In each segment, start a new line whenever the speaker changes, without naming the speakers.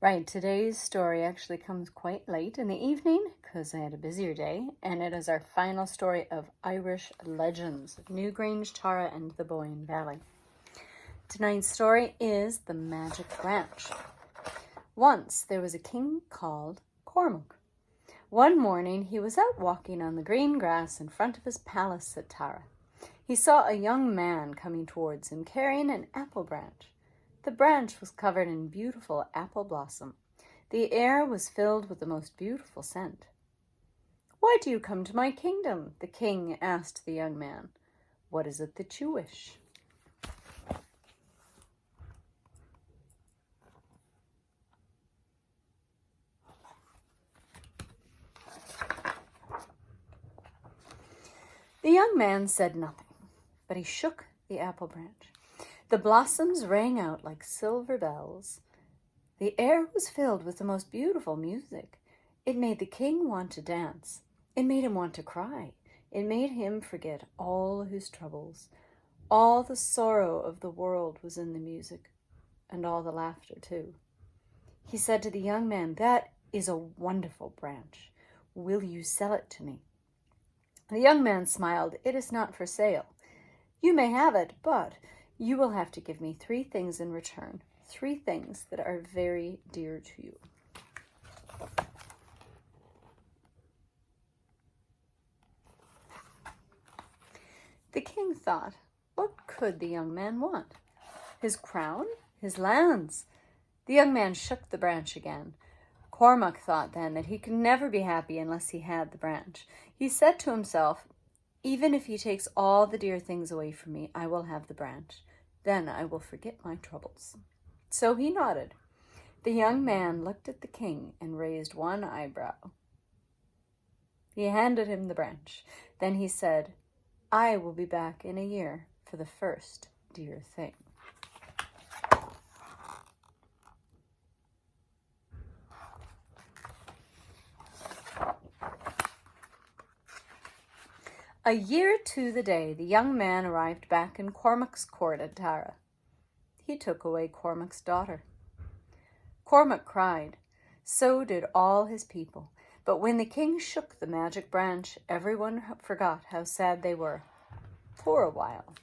Right, today's story actually comes quite late in the evening because I had a busier day, and it is our final story of Irish legends of Newgrange, Tara, and the Boyne Valley. Tonight's story is The Magic Branch. Once there was a king called Cormac. One morning he was out walking on the green grass in front of his palace at Tara. He saw a young man coming towards him carrying an apple branch. The branch was covered in beautiful apple blossom. The air was filled with the most beautiful scent. "Why do you come to my kingdom?" the king asked the young man. "What is it that you wish?" The young man said nothing, but he shook the apple branch. The blossoms rang out like silver bells. The air was filled with the most beautiful music. It made the king want to dance. It made him want to cry. It made him forget all his troubles. All the sorrow of the world was in the music, and all the laughter too. He said to the young man, "That is a wonderful branch. Will you sell it to me?" The young man smiled. "It is not for sale. You may have it, but you will have to give me 3 things in return, 3 things that are very dear to you." The king thought, what could the young man want? His crown? His lands? The young man shook the branch again. Cormac thought then that he could never be happy unless he had the branch. He said to himself, "Even if he takes all the dear things away from me, I will have the branch. Then I will forget my troubles." So he nodded. The young man looked at the king and raised one eyebrow. He handed him the branch. Then he said, "I will be back in a year for the first dear thing." A year to the day, the young man arrived back in Cormac's court at Tara. He took away Cormac's daughter. Cormac cried. So did all his people. But when the king shook the magic branch, everyone forgot how sad they were. For a while.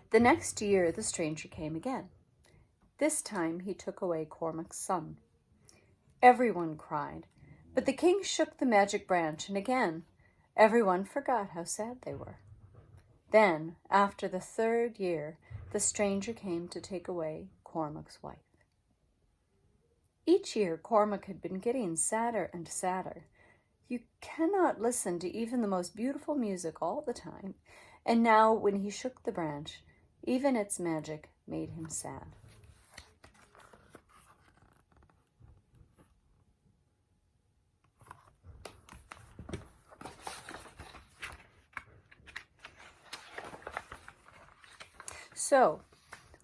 The next year, the stranger came again. This time he took away Cormac's son. Everyone cried, but the king shook the magic branch, and again everyone forgot how sad they were. Then, after the 3rd year, the stranger came to take away Cormac's wife. Each year Cormac had been getting sadder and sadder. You cannot listen to even the most beautiful music all the time, and now when he shook the branch, even its magic made him sad. So,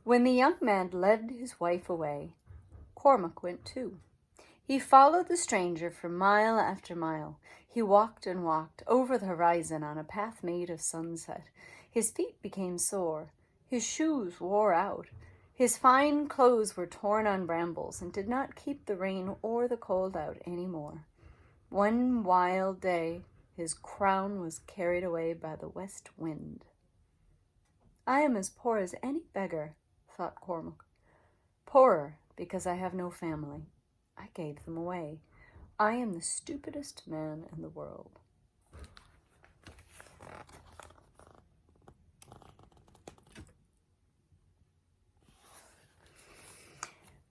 when the young man led his wife away, Cormac went too. He followed the stranger for mile after mile. He walked and walked over the horizon on a path made of sunset. His feet became sore. His shoes wore out. His fine clothes were torn on brambles and did not keep the rain or the cold out any more. One wild day, his crown was carried away by the west wind. "I am as poor as any beggar," thought Cormac. "Poorer because I have no family. I gave them away. I am the stupidest man in the world."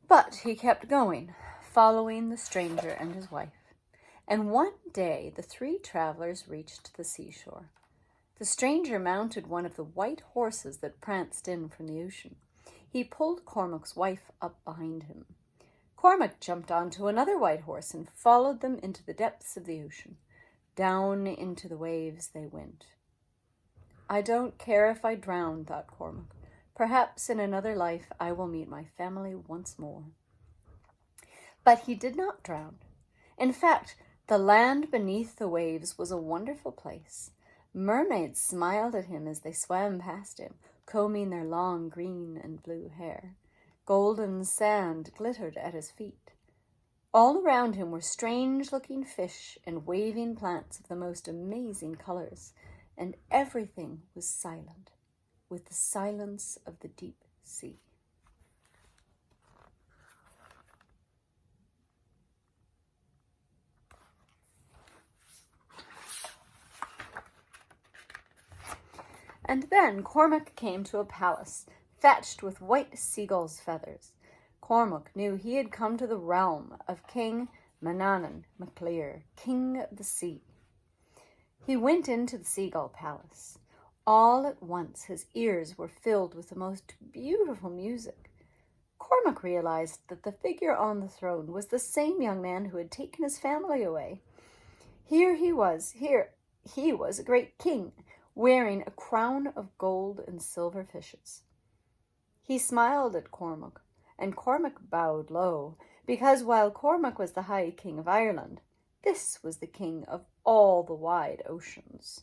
But he kept going, following the stranger and his wife. And one day the 3 travelers reached the seashore. The stranger mounted one of the white horses that pranced in from the ocean. He pulled Cormac's wife up behind him. Cormac jumped onto another white horse and followed them into the depths of the ocean. Down into the waves they went. "I don't care if I drown," thought Cormac. "Perhaps in another life I will meet my family once more." But he did not drown. In fact, The land beneath the waves was a wonderful place. Mermaids smiled at him as they swam past him, combing their long green and blue hair. Golden sand glittered at his feet. All around him were strange-looking fish and waving plants of the most amazing colors, and everything was silent, with the silence of the deep sea. And then Cormac came to a palace, thatched with white seagulls' feathers. Cormac knew he had come to the realm of King McKiernan, King of the Sea. He went into the seagull palace. All at once his ears were filled with the most beautiful music. Cormac realized that the figure on the throne was the same young man who had taken his family away. Here he was a great king, wearing a crown of gold and silver fishes. He smiled at Cormac, and Cormac bowed low, because while Cormac was the High King of Ireland, this was the king of all the wide oceans.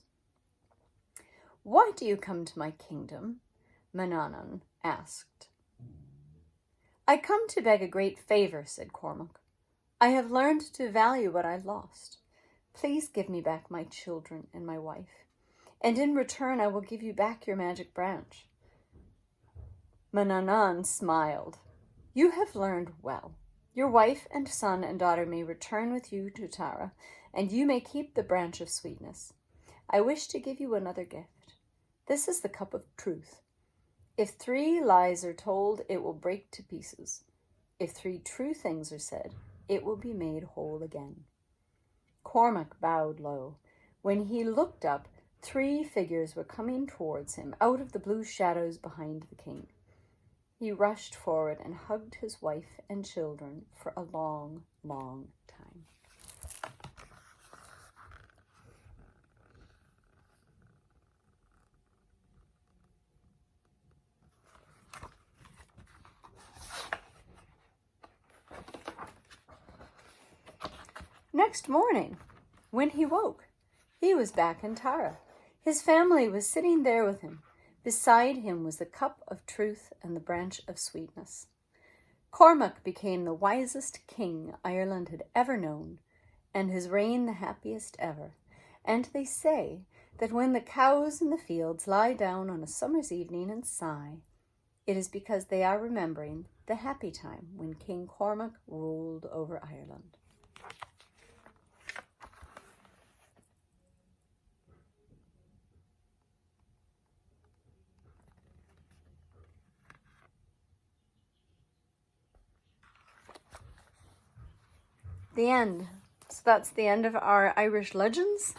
"Why do you come to my kingdom?" McKiernan asked. "I come to beg a great favor," said Cormac. "I have learned to value what I lost. Please give me back my children and my wife, and in return I will give you back your magic branch." McKiernan smiled. "You have learned well. Your wife and son and daughter may return with you to Tara, and you may keep the branch of sweetness. I wish to give you another gift. This is the cup of truth. If 3 lies are told, it will break to pieces. If 3 true things are said, it will be made whole again." Cormac bowed low. When he looked up, 3 figures were coming towards him out of the blue shadows behind the king. He rushed forward and hugged his wife and children for a long, long time. Next morning, when he woke, he was back in Tara. His family was sitting there with him. Beside him was the cup of truth and the branch of sweetness. Cormac became the wisest king Ireland had ever known, and his reign the happiest ever. And they say that when the cows in the fields lie down on a summer's evening and sigh, it is because they are remembering the happy time when King Cormac ruled over Ireland. The end. So that's the end of our Irish legends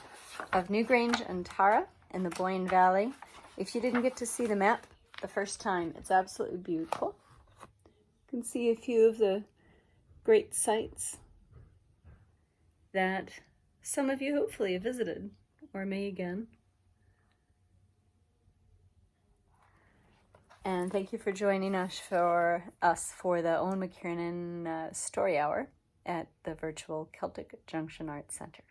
of Newgrange and Tara in the Boyne Valley. If you didn't get to see the map the first time, it's absolutely beautiful. You can see a few of the great sites that some of you hopefully have visited or may again. And thank you for joining us for the Eoin McKiernan Story Hour at the virtual Celtic Junction Arts Centre.